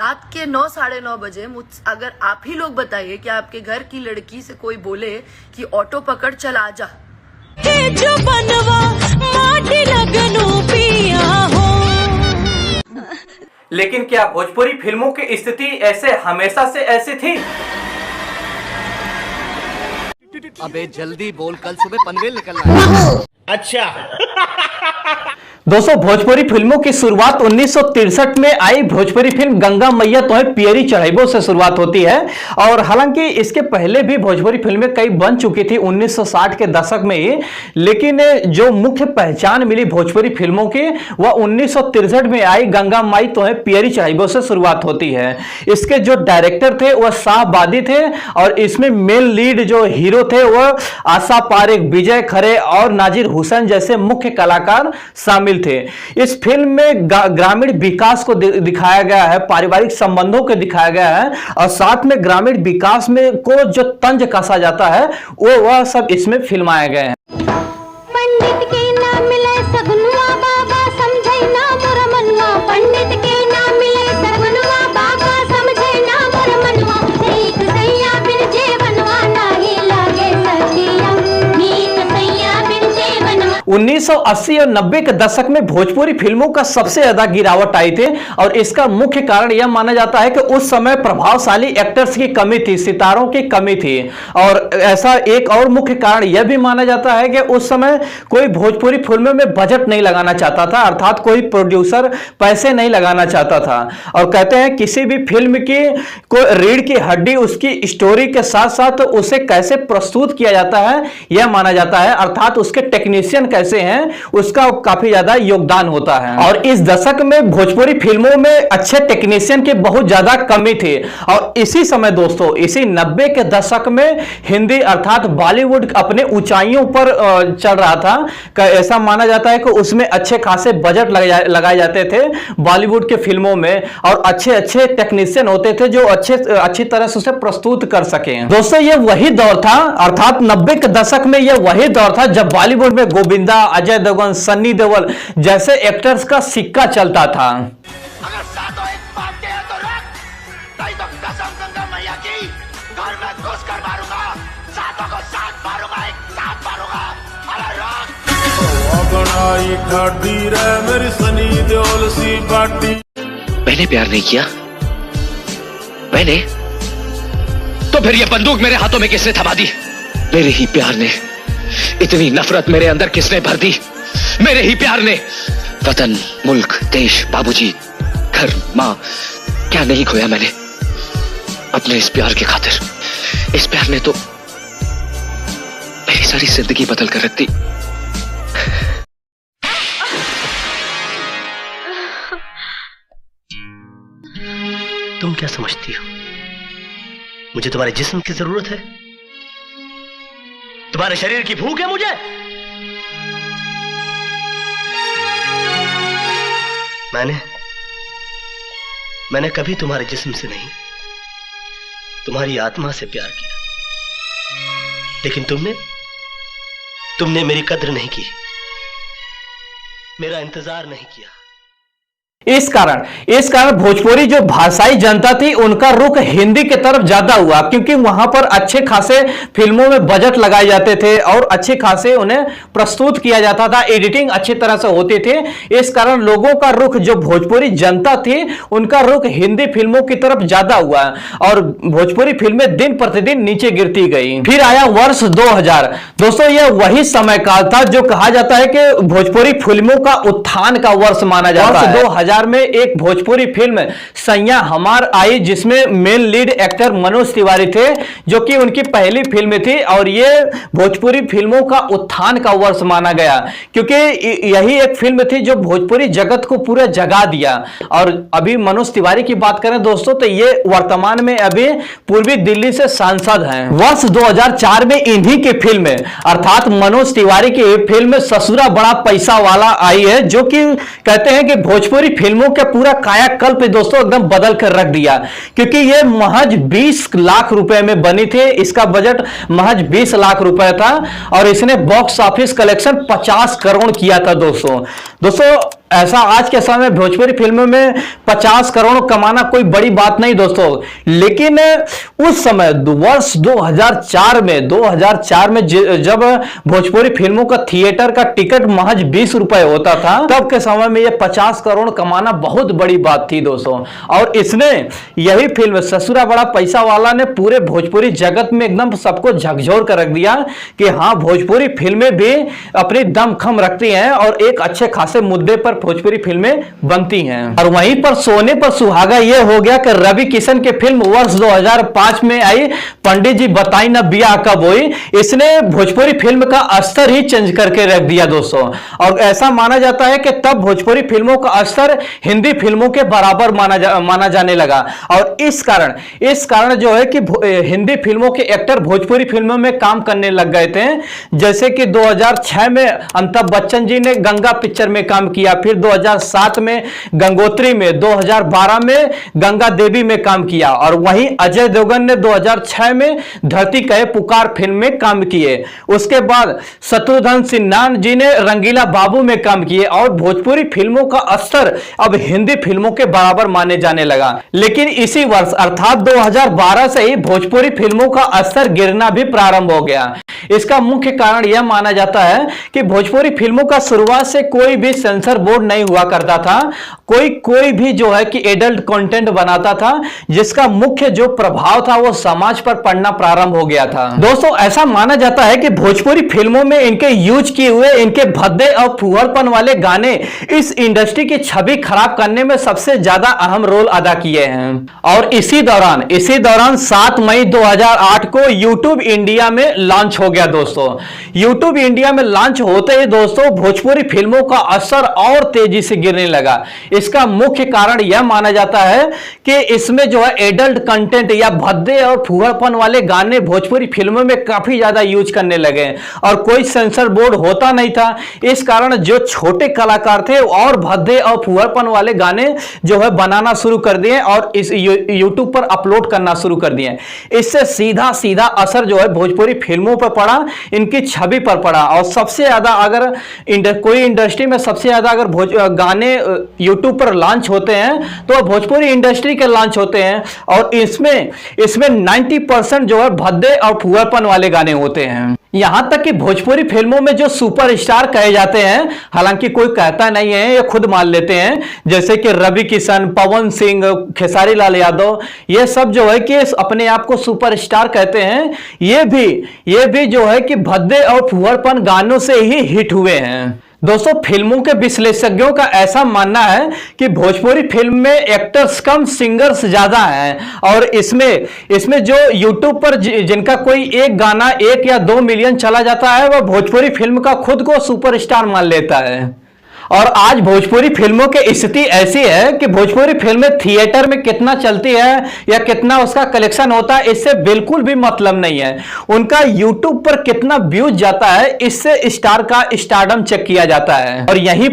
रात के 9 साढ़े 9 बजे अगर आप ही लोग बताइए कि आपके घर की लड़की से कोई बोले कि ऑटो पकड़ चल आ जा, जो बनवा माटी लगनो पिया हो। लेकिन क्या भोजपुरी फिल्मों की स्थिति ऐसे हमेशा से ऐसी थी? अबे जल्दी बोल, कल सुबह पनवेल निकलना है। अच्छा दोस्तों, भोजपुरी फिल्मों की शुरुआत 1963 में आई भोजपुरी फिल्म गंगा मैया तोहे पियरी चढ़ाइबो से शुरुआत होती है। और हालांकि इसके पहले भी भोजपुरी फिल्में कई बन चुकी थी 1960 के दशक में ही, लेकिन जो मुख्य पहचान मिली भोजपुरी फिल्मों की वह 1963 में आई गंगा माई तोहे पियरी चढ़ाइबो से शुरुआत होती है। इसके जो डायरेक्टर थे वह शाहबादी थे और इसमें मेन लीड जो हीरो थे वह आशा पारेख, विजय खरे और नाजिर हुसैन जैसे मुख्य कलाकार शामिल थे। इस फिल्म में ग्रामीण विकास को दिखाया गया है, पारिवारिक संबंधों को दिखाया गया है और साथ में ग्रामीण विकास में को जो तंज कसा जाता है वह सब इसमें फिल्माया गया है। पंडित के नाम मिले सगुनवा बाबा समझे ना मोर मनवा, पंडित के नाम मिले सगुनवा बाबा समझे ना मोर मनवा, एक सैया बिन जेवनवा नाही लागे सखिया, नीक सैया बिन जेवनवा। 1980 और 90 के दशक में भोजपुरी फिल्मों का सबसे ज्यादा गिरावट आई थी और इसका मुख्य कारण यह माना जाता है कि उस समय प्रभावशाली एक्टर्स की कमी थी, सितारों की कमी थी। और ऐसा एक और मुख्य कारण यह भी माना जाता है कि उस समय कोई भोजपुरी फिल्मों में बजट नहीं लगाना चाहता था, अर्थात कोई प्रोड्यूसर पैसे नहीं लगाना चाहता था। और कहते हैं किसी भी फिल्म की कोई रीढ़ की हड्डी उसकी स्टोरी के साथ साथ उसे कैसे प्रस्तुत किया जाता है यह माना जाता है, अर्थात उसके टेक्नीशियन कैसे हैं उसका काफी ज्यादा योगदान होता है। और इस दशक में भोजपुरी फिल्मों में अच्छे टेक्नीशियन की बहुत ज्यादा कमी थी। और इसी समय दोस्तों, इसी 90 के दशक में हिंदी अर्थात बॉलीवुड अपने ऊंचाइयों पर चल रहा था। ऐसा माना जाता है कि उसमें अच्छे खासे बजट लगाए जाते थे बॉलीवुड के फिल्मों में और अच्छे अच्छे टेक्नीशियन होते थे जो अच्छी तरह से उसे प्रस्तुत कर सके। दोस्तों, ये वही दौर था, अर्थात 90 के दशक में यह वही दौर था जब बॉलीवुड में गोविंदा, अजय देवगन, सन्नी देओल जैसे एक्टर्स का सिक्का चलता था। अगर सातों एक बात के हैं तो रख, नहीं तो कसम गंगा मैया की घर में घुस कर मारूंगा, सातों को साथ मारूंगा, एक साथ मारूंगा। अरे रख बनाई ठाडी रे मेरी सनी देओल सी बाटी। मैंने प्यार नहीं किया, मैंने तो फिर ये बंदूक मेरे हाथों में किसने थमा दी? मेरे ही प्यार ने। इतनी नफरत मेरे अंदर किसने भर दी? मेरे ही प्यार ने। वतन, मुल्क, देश, बाबूजी, घर, मां, क्या नहीं खोया मैंने अपने इस प्यार की खातिर। इस प्यार ने तो मेरी सारी जिंदगी बदल कर रख दी। तुम क्या समझती हो मुझे तुम्हारे जिस्म की जरूरत है? तुम्हारे शरीर की भूख है मुझे? मैंने कभी तुम्हारे जिस्म से नहीं, तुम्हारी आत्मा से प्यार किया। लेकिन तुमने मेरी कद्र नहीं की, मेरा इंतजार नहीं किया। इस कारण भोजपुरी जो भाषाई जनता थी उनका रुख हिंदी की तरफ ज्यादा हुआ, क्योंकि वहां पर अच्छे खासे फिल्मों में बजट लगाए जाते थे और अच्छे खासे उन्हें प्रस्तुत किया जाता था, एडिटिंग अच्छी तरह से होती थी। इस कारण लोगों का रुख, जो भोजपुरी जनता थी उनका रुख हिंदी फिल्मों की तरफ ज्यादा हुआ और भोजपुरी फिल्में दिन प्रतिदिन नीचे गिरती गई। फिर आया वर्ष 2000। दोस्तों, यह वही समय काल था जो कहा जाता है कि भोजपुरी फिल्मों का उत्थान का वर्ष माना जाता है। 2000 में एक भोजपुरी फिल्म सैया हमार आई, जिसमें main lead actor Manoj Tiwari थे, जो कि उनकी पहली फिल्म थी। और ये भोजपुरी फिल्मों का उत्थान का वर्ष माना गया, क्योंकि यही एक फिल्म थी जो भोजपुरी जगत को पूरा जगा दिया। और अभी मनोज तिवारी की बात करें दोस्तों, तो ये वर्तमान में अभी पूर्वी दिल्ली से सांसद हैं। वर्ष 2004 में इन्हीं की फिल्म अर्थात मनोज तिवारी की फिल्म ससुरा बड़ा पैसा वाला आई है, जो कि कहते हैं कि भोजपुरी फिल्मों के पूरा कायाकल्प दोस्तों एकदम बदल कर रख दिया, क्योंकि ये महज 20 लाख रुपए में बनी थी। इसका बजट महज 20 लाख रुपए था और इसने बॉक्स ऑफिस कलेक्शन 50 करोड़ किया था दोस्तों। ऐसा आज के समय भोजपुरी फिल्मों में 50 करोड़ कमाना कोई बड़ी बात नहीं दोस्तों, लेकिन उस समय वर्ष 2004 में जब भोजपुरी फिल्मों का थिएटर का टिकट महज 20 रुपए होता था, तब के समय में यह 50 करोड़ कमाना बहुत बड़ी बात थी दोस्तों। और इसने यही फिल्म ससुरा बड़ा पैसा वाला ने पूरे भोजपुरी जगत में एकदम सबको झकझोर कर रख दिया कि हाँ, भोजपुरी फिल्में भी अपनी दमखम रखती हैं और एक अच्छे खासे मुद्दे पर भोजपुरी फिल्में बनती हैं। और वहीं पर सोने पर सुहागा यह हो गया कि रवि किशन की फिल्म वर्ष 2005 में आई पंडित जी बताई ना बियाह कब हुई, इसने भोजपुरी फिल्म का स्तर ही चेंज करके रख दिया दोस्तों। और ऐसा माना जाता है कि तब भोजपुरी फिल्मों का स्तर हिंदी फिल्मों के बराबर माना जाने लगा। और इस कारण जो है कि हिंदी फिल्मों के एक्टर भोजपुरी फिल्मों में काम करने लग गए थे। जैसे कि 2006 में अमिताभ बच्चन जी ने गंगा पिक्चर में काम किया, फिर 2007 में गंगोत्री में, 2012 में गंगा देवी में काम किया। और वहीं अजय देवगन ने 2006 में धरती कहे पुकार फिल्म में काम किए। उसके बाद शत्रुघ्न सिन्हा जी ने रंगीला बाबू में काम किए और भोजपुरी फिल्मों का स्तर अब हिंदी फिल्मों के बराबर माने जाने लगा। लेकिन इसी वर्ष अर्थात 2012 से ही भोजपुरी फिल्मों का स्तर गिरना भी प्रारंभ हो गया। इसका मुख्य कारण यह माना जाता है कि भोजपुरी फिल्मों का शुरुआत से कोई भी सेंसर बोर्ड नहीं हुआ करता था, कोई भी जो है कि एडल्ट कंटेंट बनाता था, जिसका मुख्य जो प्रभाव था वो समाज पर पड़ना प्रारंभ हो गया था। दोस्तों, ऐसा माना जाता है कि भोजपुरी फिल्मों में इनके यूज किए हुए इनके भद्दे और फुहरपन वाले गाने इस इंडस्ट्री की छवि खराब करने में सबसे ज्यादा अहम रोल अदा किए हैं। और इसी दौरान 7 मई 2008 को यूट्यूब इंडिया में लॉन्च हो गया दोस्तों। यूट्यूब इंडिया में लॉन्च होते ही दोस्तों भोजपुरी फिल्मों का असर और तेजी से गिरने लगा। इसका मुख्य कारण यह माना जाता है कि इसमें जो है एडल्ट कंटेंट या भद्दे और फुहरपन वाले गाने भोजपुरी फिल्मों में काफी ज्यादा यूज करने लगे और कोई सेंसर बोर्ड होता नहीं था। इस कारण जो छोटे कलाकार थे और भद्दे और फुहरपन वाले गाने जो है बनाना शुरू कर दिए और इस यूट्यूब पर अपलोड करना शुरू कर दिए। इससे सीधा असर जो है भोजपुरी फिल्मों पर पड़ा, इनकी छवि पर पड़ा। और सबसे ज्यादा अगर कोई इंडस्ट्री में सबसे ज्यादा अगर गाने यूट्यूब पर लॉन्च होते हैं तो भोजपुरी इंडस्ट्री के लॉन्च होते हैं और इसमें 90% जो है भद्दे और फुहरपन वाले गाने होते हैं। यहां तक कि भोजपुरी फिल्मों में जो सुपरस्टार कहे जाते हैं, हालांकि कोई कहता नहीं है, ये खुद मान लेते हैं, जैसे कि रवि किशन, पवन सिंह, खेसारी लाल यादव, ये सब जो है कि अपने आप को सुपरस्टार कहते हैं। ये भी जो है कि भद्दे और फुहरपन गानों से ही हिट हुए हैं। दोस्तों, फिल्मों के विश्लेषज्ञों का ऐसा मानना है कि भोजपुरी फिल्म में एक्टर्स कम सिंगर्स ज्यादा हैं और इसमें जो यूट्यूब पर जिनका कोई एक गाना 1 या 2 मिलियन चला जाता है वह भोजपुरी फिल्म का खुद को सुपरस्टार मान लेता है। और आज भोजपुरी फिल्मों की स्थिति ऐसी है कि भोजपुरी फिल्में थिएटर में कितना चलती है या कितना उसका कलेक्शन होता है इससे बिल्कुल भी मतलब नहीं है। उनका यूट्यूब पर कितना व्यूज जाता है इससे स्टार का स्टारडम चेक किया जाता है। और यहीं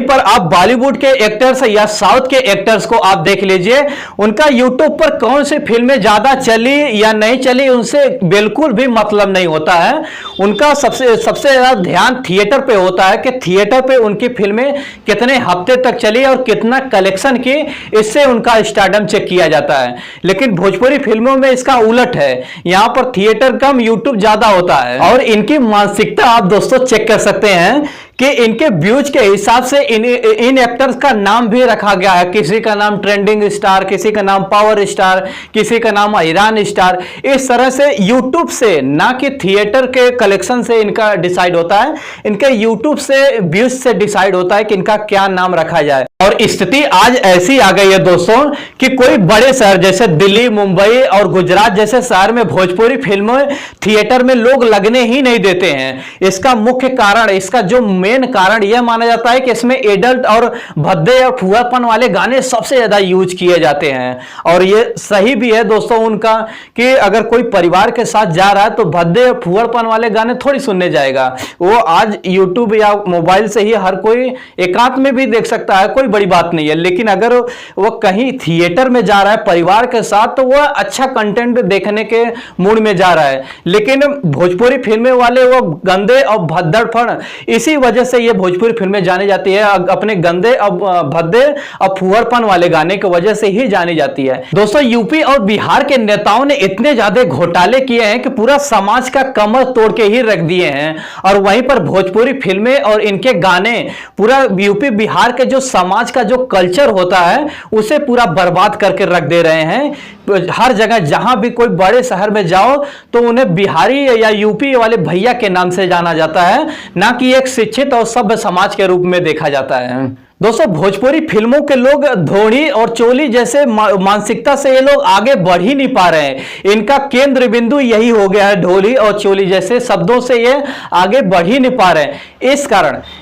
पर आप बॉलीवुड के एक्टर्स या साउथ के एक्टर्स को आप देख लीजिए, उनका यूट्यूब पर कौन सी फिल्में ज्यादा चली या नहीं चली उनसे बिल्कुल भी मतलब नहीं होता है। उनका सबसे ज्यादा ध्यान थिएटर पे होता है कि थिएटर पे उनकी फिल्में कितने हफ्ते तक चली और कितना कलेक्शन की, इससे उनका स्टारडम चेक किया जाता है। लेकिन भोजपुरी फिल्मों में इसका उलट है, यहां पर थिएटर कम यूट्यूब ज्यादा होता है। और इनकी मानसिकता आप दोस्तों चेक कर सकते हैं कि इनके व्यूज के हिसाब से इन एक्टर्स का नाम भी रखा गया है। किसी का नाम ट्रेंडिंग स्टार, किसी का नाम पावर स्टार, किसी का नाम ईरान स्टार। इस तरह से यूट्यूब से, ना कि थिएटर के कलेक्शन से इनका डिसाइड होता है, इनके यूट्यूब से व्यूज से डिसाइड होता है कि इनका क्या नाम रखा जाए। और स्थिति आज ऐसी आ गई है दोस्तों कि कोई बड़े शहर जैसे दिल्ली, मुंबई और गुजरात जैसे शहर में भोजपुरी फिल्में थिएटर में लोग लगने ही नहीं देते हैं। इसका मुख्य कारण, इसका जो मेन कारण यह माना जाता है कि इसमें एडल्ट और भद्दे और फुहरपन वाले गाने सबसे ज्यादा यूज किए जाते हैं। और ये सही भी है दोस्तों उनका कि अगर कोई परिवार के साथ जा रहा है तो भद्दे और फुहरपन वाले गाने थोड़ी सुनने जाएगा। वो आज यूट्यूब या मोबाइल से ही हर कोई एकांत में भी देख सकता है। कोई बड़ी बात नहीं है, लेकिन अगर वो कहीं थिएटर में जा रहा है परिवार के साथ तो वह अच्छा कंटेंट देखने के मूड में जा रहा है। लेकिन भोजपुरी फिल्में वाले वो गंदे और भद्दड़पन, इसी वजह से ये भोजपुरी फिल्में जानी जाती है, अपने गंदे और भद्दे और फुहरपन वाले गाने की वजह से ही जानी जाती है। दोस्तों, यूपी और बिहार के नेताओं ने इतने ज्यादा घोटाले किए हैं कि पूरा समाज का कमर तोड़ के ही रख दिए हैं, और वहीं पर भोजपुरी फिल्में और इनके गाने पूरा यूपी बिहार के जो समाज का जो कल्चर होता है उसे पूरा बर्बाद करके रख दे रहे हैं। हर जगह जहां भी कोई बड़े शहर में जाओ तो उन्हें बिहारी या यूपी वाले भैया के नाम से जाना जाता है, ना कि एक शिक्षित और सभ्य समाज के रूप में देखा जाता है। दोस्तों, भोजपुरी फिल्मों के लोग धोनी और चोली जैसे मानसिकता से ये लोग आगे बढ़ ही नहीं पा रहे हैं। इनका केंद्र बिंदु यही हो गया है, ढोली और चोली जैसे शब्दों से ये आगे बढ़ ही नहीं पा रहे हैं।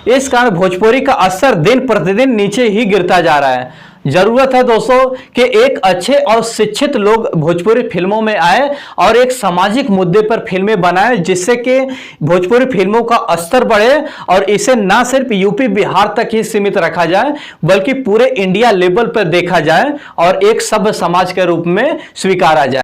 इस कारण भोजपुरी का असर दिन प्रतिदिन नीचे ही गिरता जा रहा है। जरूरत है दोस्तों कि एक अच्छे और शिक्षित लोग भोजपुरी फिल्मों में आए और एक सामाजिक मुद्दे पर फिल्में बनाएं, जिससे कि भोजपुरी फिल्मों का स्तर बढ़े और इसे ना सिर्फ यूपी बिहार तक ही सीमित रखा जाए बल्कि पूरे इंडिया लेवल पर देखा जाए और एक सभ्य समाज के रूप में स्वीकारा जाए।